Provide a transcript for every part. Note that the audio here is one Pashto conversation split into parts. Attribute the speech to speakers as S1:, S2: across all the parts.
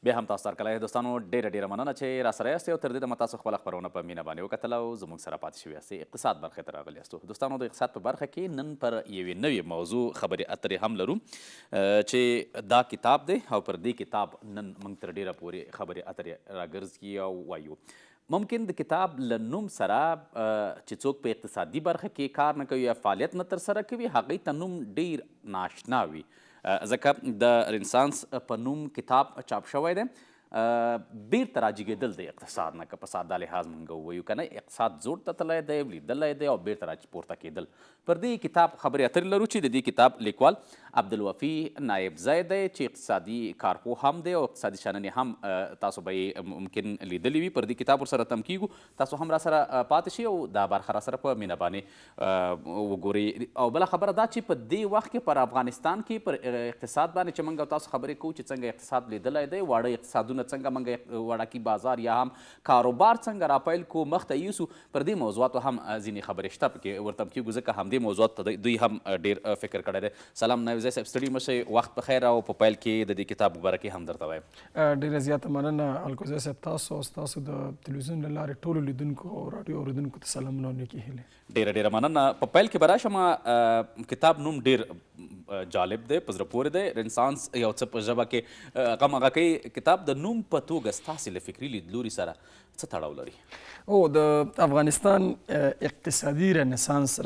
S1: بیا هم تاسو هرکلی دوستانو ډېره مننه چې راسره یاستئ او تر دې دمه تاسو خپله خپرونه په مینه باندې وکتله او زموږ سره پاتې شوي یاستئ اقتصاد برخې ته راغلي یاستو دوستانو د اقتصاد په برخه کې نن پر یوې نوې موضوع خبرې اترې هم لرو چې دا کتاب دی او پر دې کتاب نن موږ تر ډېره پورې خبرې اترې راګرځي او وایو ممکن د کتاب له نوم سره چې څوک په اقتصادي برخه کې کار نه کوي یا فعالیت نه ترسره کوي هغوی ته نوم ډېر ناشنا وي ځکه د رنسانس په نوم کتاب چاپ شوی دی بیرته راجګېدل د اقتصاد نه که په ساده لحاظ موږ ووایو که نه اقتصاد زوړ ته تللی دی لیدلی دی او بیرته راپورته کېدل پر دې کتاب خبرې اترې لرو چې د دې کتاب لیکوال عبدالوفي نایبزی دی چې اقتصادي کارپوه هم دی او اقتصادي شننې هم تاسو به یې ممکن لیدلي وي پر دې کتاب ورسره تم کیږو تاسو هم راسره پاتې شئ او دا برخه راسره په مینه باندې وګورئ او بله خبره دا چې په دې وخت کې پر افغانستان کې پر اقتصاد باندې چې موږ تاسو خبرې کوو چې څنګه اقتصاد لیدلی دی واړه اقتصادونه څنګه موږ وړاکي بازار یا هم کاروبار څنګه راپیل کو مخته یوسو پر دې موضوعاتو هم ځینې خبرې شته پکې ورته کېږو ځکه همدې موضوعات ته دوی هم ډېر فکر کړی دی سلام نایبزی صاحب ستړي مه شئ وخت په خیر او په پیل کې د دې کتاب په باره کې هم درته وایم
S2: ډېره زیاته مننه الکوزی صاحب تاسو او ستاسو د تلویزیون له لارې ټولو لیدونکو او راډیو اورېدونکو ته سلامونه او نیکې هیلې
S1: ډېره مننه په پیل کې به راشم کتاب نوم ډېر جالب دی په زړه پورې دی رنسانس یو څه په ژبه کې غمغه کوي کتاب د نوم په توګه ستاسې له فکري لیدلوري سره څه تړاو لري
S2: او د افغانستان اقتصادي رنسانس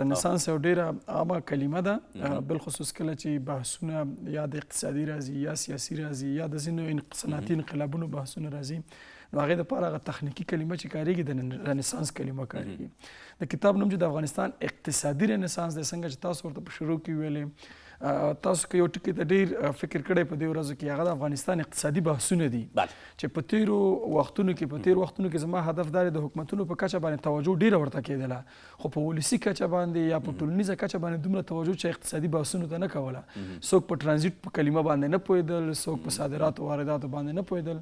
S2: یو ډېره عامه کلمه ده بالخصوص کله چې بحثونه یا د اقتصادي راځي یا سیاسي راځي یا د ځینو صنعتي انقلابونو بحثونه راځي نو هغې دپاره هغه تخنیکي کلمه چې کارېږي د رنسانس کلمه کارېږي د کتاب نوم چې د افغانستان اقتصادي رنسانس دی څنګه چې تاسو ورته په شروع کې ویلې تاسو که یو ټکي ته ډېر فکر کړی په دې ورځو کې هغه د افغانستان اقتصادي بحثونه دي چې په تیرو وختونو کې زما هدف دا دی د حکومتونو په کچه باندې توجه ډېره ورته کېدله خو په ولسي کچه باندې یا په ټولنیزه کچه باندې دومره توجه چې اقتصادي بحثونو ته نه کوله څوک په ټرانزیټ په کلمه باندې نه پوهېدل څوک په صادراتو وارداتو باندې نه پوهېدل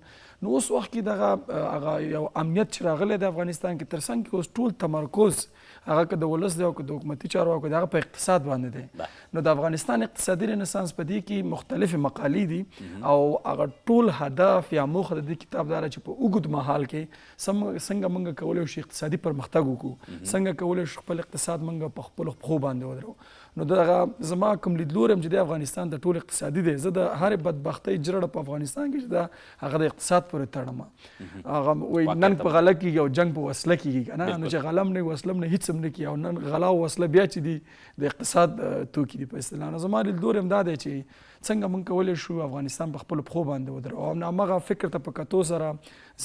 S2: نو اوس وخت کې دغه هغه یو امنیت چې راغلی د افغانستان کې تر څنګ کې اوس ټول تمرکز هغه که د ولس دی او که د حکومتي چارواکو دی هغه په اقتصاد باندې دی نو د افغانستان اقتصادي رنسانس په دې کې مختلفې مقالې دي او هغه ټول هدف یا موخه د دې کتاب دا ده چې په اوږد مهال کې څنګه موږ کولی شو اقتصادي پرمختګ وکړو څنګه کولی شو خپل اقتصاد موږ په خپلو پښو باندې ودرو نو دغه زما کوم لیدلوری چې د افغانستان د ټول اقتصادي دی زه د هرې بدبختۍ جرړه په افغانستان کې چې ده هغه د اقتصاد پورې تړم هغه وایي نن په غله کېږي او جنګ په وسله کېږي که نه نو چې غله هم نه وي وسله هم نه هېڅ هم نه کېږي او نن غلا او وسله بیا چې دي د اقتصاد توکي دي په اصطلاح نو زما لیدلوری هم دا دی چې څنګه موږ کولی شو افغانستان په خپلو پښو باندې ودرو او هماغه فکر ته په کتو سره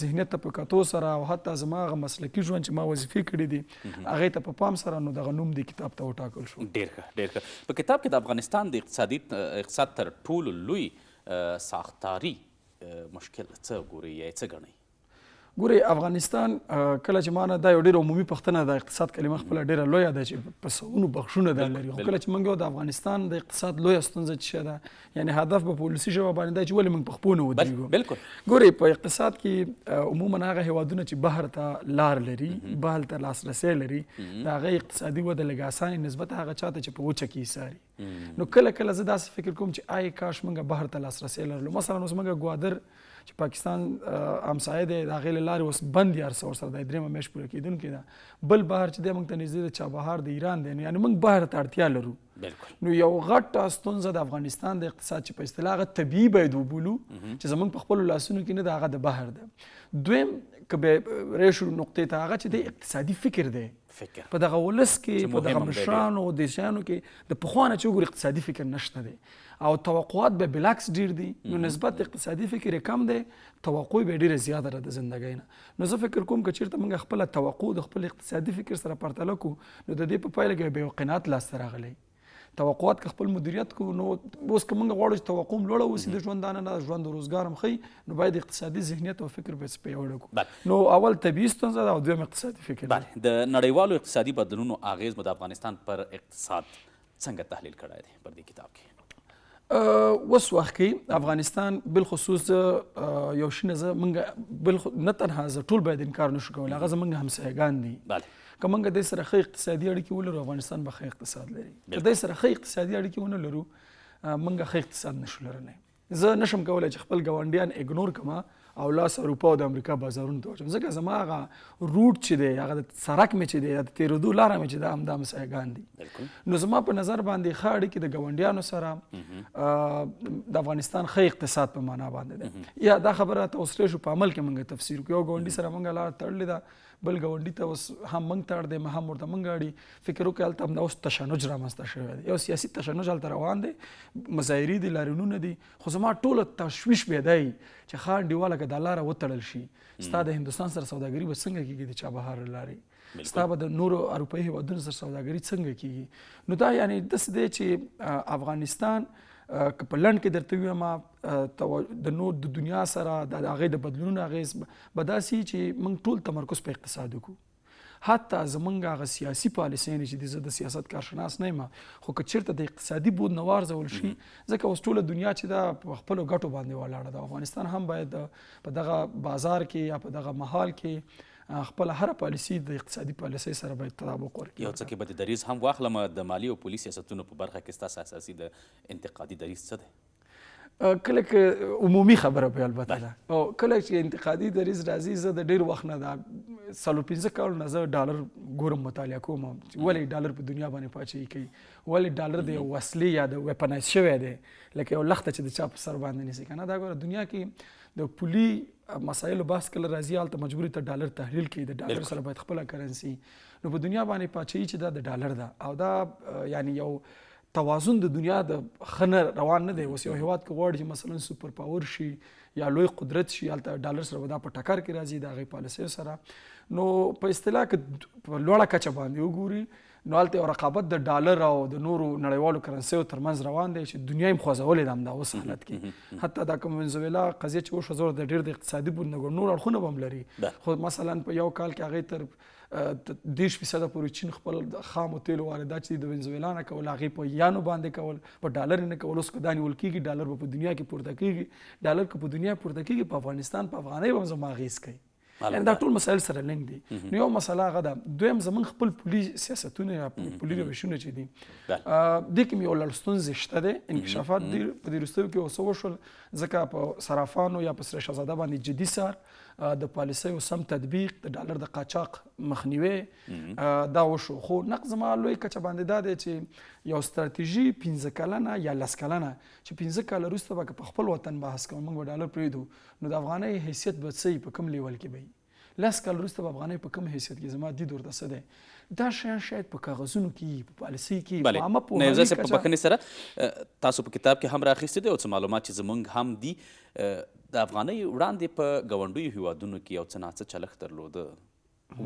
S2: ذهنیت ته په کتو سره او حتی زما هغه مسلکي ژوند چې ما وظیفې کړي دي هغې ته په پام سره نو دغه نوم د کتاب ته وټاکل شو
S1: ډېر ښه په کتاب کې د افغانستان د اقتصاد تر ټولو لوی ساختاري مشکل څه ګورئ یا څه ګڼئ
S2: ګورئ افغانستان کله چې ما نه دا یو ډېر عمومي پوښتنه د اقتصاد کلمه خپله ډېره لویه ده چې په سوونو بخشونه دا لري خو کله چې موږ د افغانستان د اقتصاد لویه ستونزه څه شی ده یعنې هدف به په ولسي ژبه باندې دی چې ولې موږ په خپو نه ودرېږو ګورئ په اقتصاد کې عموما هغه هیوادونه چې بهر ته لار لري بهر ته لاسرسی لري د هغې اقتصادي وده لږ اسانې نسبت هغه چا ته چې په وچه کې ایساري نو کله کله زه داسې فکر کوم چې آی کاش موږ بهر ته لاسرسی لرلو مثلا اوس موږ ګوادر چې پاکستان همسایه دی د هغې له لارې اوس بند یې هر څه ورسره دی درېیمه میاشت پوره کېدونکې ده بل بهر چې دی موږ ته نږدې د چابهار د ایران دی یعنې موږ بهر ته اړتیا لرو نو یو غټه ستونزه د افغانستان د اقتصاد چې په اصطلاح هغه طبیعي باید وبولو چې زموږ په خپلو لاسونو کې نه ده هغه د بهر ده دویم که به ریشو نقطې ته هغه چې دی اقتصادي فکر دی په دغه ولس کې په دغه مشرانو د شیانو کې د پخوا نه چې وګورې اقتصادي فکر نشته دی او توقعات به بالعکس ډیر دي نو نسبت اقتصادي فکر کم دی توقع به ډیره زیاته ده د زندګۍ نه نو زه فکر کوم که چېرته موږ خپله توقع د خپل اقتصادي فکر سره پرتله کړو نو د دې په پایله کې به یو قناعت لاسته راغلی توقعات که خپل مدیریت کو نو اوس که موږ غواړو چې توقع هم لوړه اوسي د ژوندانه نه ژوند او روزګار هم ښي نو باید اقتصادي ذهنیت او فکر به پیاوړی کړو نو اول طبیعي ستونزه ده او دویم اقتصادي فکر
S1: د نړیوالو اقتصادي بدلونونو اغیز مو د افغانستان پر اقتصاد څنګه تحلیل کړی دی پر دې کتاب کې
S2: اوس وخت کې افغانستان بالخصوص یو شي نه زه موږ نه تنها زه ټول باید انکار نشو کولی هغه زموږ همسایګان دي که موږ دې سره ښه اقتصادي اړیکې ولرو افغانستان به ښه اقتصاد لري که دې سره ښه اقتصادي اړیکې ونه لرو موږ ښه اقتصاد نشو لرلی زه نشم کولی چې خپل ګاونډیان اګنور کړم او لاس اروپا او د امریکا بازارونو ته واچوم. ځکه زما هغه روټ چې دی هغه د سړک مې چې دی د تېرېدو لاره مې چې ده همدا مسایګان دي. نو زما په نظر باندې ښه اړیکې د ګاونډیانو سره د افغانستان ښه اقتصاد په معنا باندې دی. یا دا خبره ته اوس شو په عمل کې موږ تفسیر کړو. یو ګاونډي سره موږ لاره تړلې ده، بل ګاونډي ته اوس هم موږ تړ دی هم ورته موږ اړي. فکر وکړئ هلته همدا اوس تشنج رامنځته شوی دی، یو سیاسي تشنج هلته روان دی، مظاهرې دي، لاریونونه دي. خو زما ټوله تشویش بیا دی چې ښه انډیواله که دا لاره وتړل شي ستا د هندوستان سره سوداګري به څنګه کېږي د چابهار له لارې، ستا به د نورو اروپایي هېوادونو سره سوداګري څنګه کېږي. نو دا یعنې داسې دی چې افغانستان که په لنډ کې درته ووایم د نور د دنیا سره د هغې د بدلونونو اغېز به داسې چې موږ ټول تمرکز په اقتصاد وکړو. حتی زمونږ هغه سیاسي پالیسیانې چې زه د سیاست کارشناس نه یم، خو که چېرته د اقتصادي بود نه وارزول شي، ځکه اوس ټوله دنیا چې ده په خپلو ګټو باندې ولاړه ده. افغانستان هم باید په دغه بازار کې یا په دغه محال کې خپل هر پالیسي د اقتصادي پالیسۍ سره باید تطابق ورکړي.
S1: یو څه کې به د دریځ هم واخلم، د مالي او پولي سیاستونو په برخه کې ستاسو اساسي د انتقادي دریځ څه دی؟
S2: کله که عمومي خبره به البته ده، او کله چې انتقادي دریځ راځي، زه د ډېر وخت نه دا 45 کال نه زه ډالر ګورم، مطالعه کوم چې ولې ډالر په دنیا باندې پاچاهي کوي، ولې ډالر د یو وسلې یا د ویپنایز شوی دی لکه یو لخته چې د چا په سر باندې نیسي که نه. دا ګوره دنیا کې د پولي مسایلو بحث کله راځي هلته مجبوري ته ډالر تحلیل کوي، د ډالر سره باید خپله کرنسي. نو په دنیا باندې پاچاهي چې دا د ډالر ده، او دا یعنی یو توازن د دنیا د ښه روان نه دی. اوس یو هېواد کې غواړي چې مثلا سوپر پاور شي یا لوی قدرت شي، هلته ډالر سره به دا په ټکر کې راځي د هغې پالیسیو سره. نو په اصطلاح که په لوړه کچه باندې وګوري نو هلته یو رقابت د ډالر او د نورو نړیوالو کرنسیو ترمنځ روان دی چې دنیا یې خوځولې ده همدا اوس حالت کې. حتی دا کوم وینزویلا قضیه چې وشوه، زه د ډېر د اقتصادي بود نه نور اړخونه به هم لري، خو مثلا په یو کال کې هغې تر 10% پورې چین خپل خامو تیلو واردات چې د وینزویلا نه کول هغې په یانو باندې کول، په ډالر نه کول. اوس که دا نیول کېږي ډالر به په دنیا کې پورته کېږي، ډالر که په دنیا پورته کېږي په افغانستان په افغانۍ به هم زما اغېز کوي. یعنې دا ټول مسایل سره لینک دي. نو یو مسله هغه ده. دویم زموږ خپل پولي سیاستونه یا پولي روشونه چې دي دې کې یو لړ ستونزې شته دی. انکشافات په دې وروستیو کې اوس وشول، ځکه په صرافانو یا په سره شهزاده باندې جدي سر د پالیسیو سم تطبیق، د ډالر د قاچاق مخنیوی دا وشو. خو نقد زما لوی کچه باندې دا دی چې یو ستراتیژي 15 کلنه یا 10 کلنه چې 15 کاله وروسته به که په خپل وطن بحث کوو، موږ به ډالر پرېږدو، نو د افغانۍ حیثیت به څه په کوم لیول کې به وي؟ 10 کال وروسته به افغانۍ په کوم حیثیت کې؟ زما دید ورته څه دی؟ دا شیان شاید په کاغذونو کې، په پالیسۍ کې، په عامه پوهاوي
S1: کچه. په بخښنې سره تاسو په کتاب کې هم راخیستي دی او څه معلومات چې زموږ هم دي. د افغانۍ وړاندې په ګاونډیو هیوادونو کې یو څه ناڅه چلښت درلوده،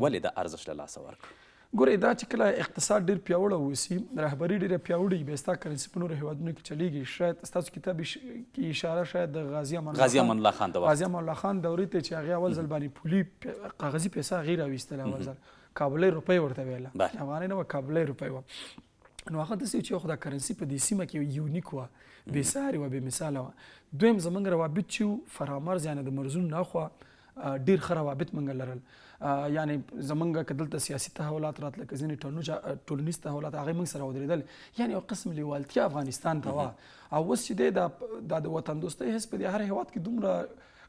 S1: ولې دا ارزښت له لاسه ورکړ؟
S2: ګورئ، دا چې کله اقتصاد ډېر پیاوړی اوسي، رهبري ډېره پیاوړې بیا ستا کرنسي په نورو هېوادونو کې چلیږي. شاید ستاسو کتاب کې اشاره شاید د غازي امان الله خان دورې ته چې هغې اول ځل باندې پولي کاغذي پیسه هغې راویستله، اول ځل کابلۍ روپۍ ورته ویله، افغانۍ نه وه، کابلۍ روپۍ وه. نو هغه داسې چې خو دا کرنسي په دې سیمه کې یونیک وه، بېسارې وه، بې مثاله وه. دویم زموږ روابط چې فرامرز یعنې د مرزونو ناخوا ډېر ښه روابط موږ لرل. یعنې زمونږ که دلته سیاسي تحولات راتله، که ځینې ټولنیز تحولات هغې موږ سره ودرېدل، یعنې یو قسم لیوالتیا افغانستان ته وه. او اوس چې دی دا د وطن دوستۍ حس په دې هر هېواد کې دومره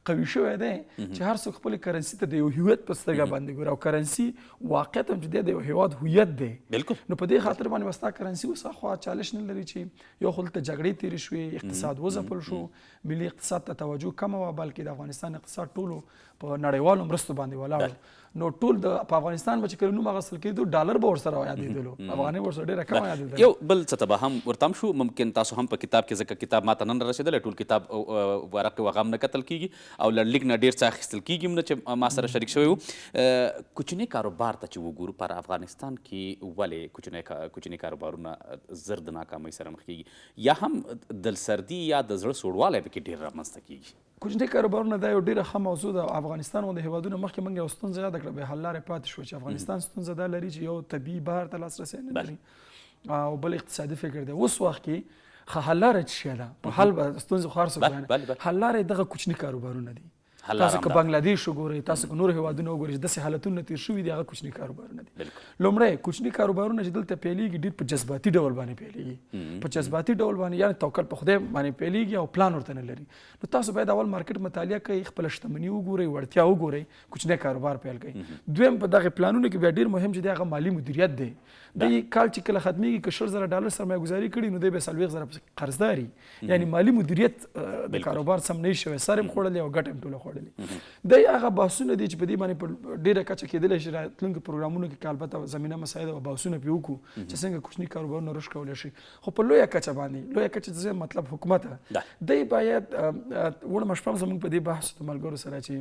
S2: قوي شوی دی چې هر څوک خپلې کرنسي ته د یو هویت په سترګه باندې ګوري، او کرنسي واقعیت هم چې دی د یو هېواد هویت دی. نو په دې خاطر باندې به ستا کرنسي اوس اخوا چالش نه لري چې یو خو دلته جګړې تېرې شوې، اقتصاد وځپل شو، ملي اقتصاد ته توجه کمه وه، بلکې د افغانستان اقتصاد ټولو په نړیوالو مرستو باندې ولاړ. نو ټول په افغانستان به چې کله نوم اخیستل کېدو، ډالر به ورسره یادېدلو، افغانۍ به ورسره ډېره کمه یادېدله.
S1: یو بل څه ته به هم ورته هم شو، ممکن تاسو هم په کتاب کې، ځکه کتاب ما ته نن رسېدلی، ټول کتاب ورق و هغه هم نه کتل کېږي او لنډلیک نه ډېر څه اخیستل کېږي هم نه چې ما سره شریک شوی و. کوچني کاروبار ته چې وګورو، پر افغانستان کې ولې کوچني کاروبارونه زر د ناکامۍ سره مخ کېږي، یا هم دلسردي یا د زړه سوړوالی پکې ډېر رامنځته کېږي؟ کوچني
S2: کاروبارونه دا یو ډېره ښه موضوع ده. افغانستان غوندې هېوادونه مخکې موږ یو ستونزه یاده کړه، بیا حل لارې پاتې شوه چې افغانستان ستونزه دا لري چې یو طبیعي بهر ته لاسرسی نه لري او بل اقتصادي فکر دی. اوس وخت کې ښه حل لاره څه شی ده؟ په حل به ستونزې خو هر څوک بیانوي، حل لاره یې دغه کوچني کاروبارونه دي. تاسو که بنگلادیش وګورئ، تاسو که نور هیوادونه وګورئ چې داسې حالتونه تېر شوي دي هغه کوچني کاروبارونه دي. لومړی کوچني کاروبارونه چې دلته پیلېږي ډېر په جذباتي ډول باندې پیلېږي، په جذباتي ډول باندې یعنې توکل په خدای باندې پیلېږي او پلان ورته نه لري. نو تاسو باید اول مارکیټ مطالعه کوئ، خپله شتمني وګورئ، وړتیا وګورئ، کوچنی کاروبار پیل کړئ. دویم په دغه پلانونو کې بیا ډېر مهم چې دی هغه مالي مدیریت دی. دی کال چې کله ختمېږي که $100,000 سرمایه گذاري کړي نو دی بیا 40,000 قرضداري، یعنې مالي مدیریت د کاروبار سم نه شوی، سر یې خوړلی او ګټه یې ټوله خوړلې. دی هغه بحثونه دي چې په دې باندې په ډېره کچه کېدلی شي راتلونکو پروګرامونو کې که البته زمینه مساعده او بحثونه پرې وکړو چې څنګه کوچني کاروبارونه رشد کولی شي. خو په لویه کچه باندې لویه کچه څه مطلب حکومت دی باید وړمه شپه زموږ په دې بحث د ملګرو سره چې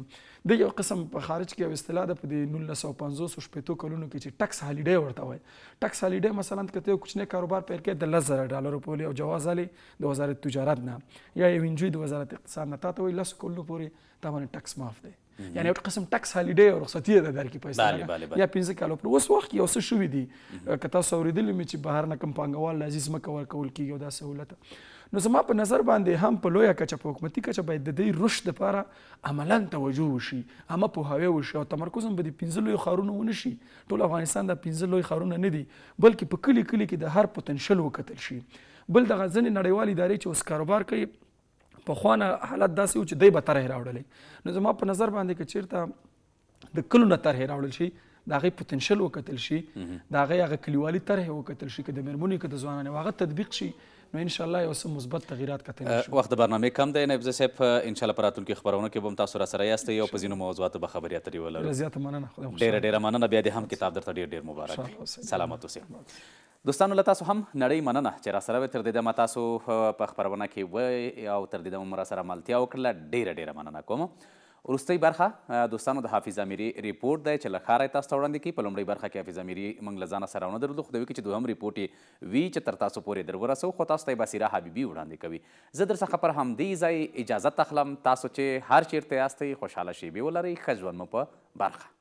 S2: د یو قسم په خارج کې یو اصطلاح ده په دې 1950 کلونو کې چې ټکس هالیډی ورته وایي. ټکس هالیډی مثلا که ته یو کوچنی کاروبار پیل کړې د $10,000 پورې او جواز الې د وزارت تجارت نه یا یو انجوی د وزارت اقتصاد نه تا ته وایي 10 کلونو پورې تا باندې ټکس معاف دی، یعنې یو قسم ټکس هالیډی او رخصتي ده درکړي په اصطلاح یا 15 کالو پورې. اوس وخت یو څه شوي دي که تاسو اورېدلي مې چې بهر نه کوم پانګوال راځي ځمکه ورکول کېږي او دا سهولت. نو زما په نظر باندې هم په لویه کچه په حکومتي کچه باید د دې رشد دپاره عملا توجه وشي، عامه پوهاوی وشي او تمرکز هم به د 15 لویو ښارونو ونه شي. ټول افغانستان د 15 لوی ښارونه نه دي بلکې په کلي کلي کې د هر پوتنشل وکتل شي. بل دغه ځینې نړیوالې ادارې چې اوس کاروبار کوي پخوانه حالت داسې و چې دی به طرحې راوړلی. نو زما په نظر باندې که چېرته د کلو نه طرحې راوړل شي د هغې پوتنشل وکتل شي، د هغې هغه کلیوالي طرحې وکتل شي، که د مېرمنو که د ځوانانو هغه تطبیق شي نو انشاءالله یو څه مثبت تغییرات کتلی شو.
S1: وخت د برنامې کم دی نایب صاحب، انشاءالله په راتلونکي خپرونو کې به هم تاسو راسره یاستئ او په ځینو موضوعاتو به خبرې اترې ولرو.
S2: ډېره زیاته مننه، خدای مو
S1: ډېره ډېره مننه. بیا دې هم کتاب درته ډېر مبارک. سلامت اوسئ. دوستانو له تاسو هم نړۍ مننه چې راسره وې. تر دې دمه تاسو په خپرونه کې وئ او تر دې دمه مو راسره ملتیا وکړله، ډېره ډېره مننه کوم. وروستۍ برخه دوستانو د حافظ امیري ریپورټ دی چې له ښاره یې تاسو ته وړاندې کړي. په لومړۍ برخه کې حافظ امیري موږ له ځانه سره ونه درلودو، خو د وي چې دوهم ریپورټ یې وي چې تر تاسو پورې در ورسوو، خو تاسو ته یې بصیره حبیبي وړاندې کوي. زه در څخه پر همدې ځای اجازت اخلم. تاسو چې هر چیرته یاستئ خوشحاله شیبې ولرئ. ښه ژوند مو په برخه.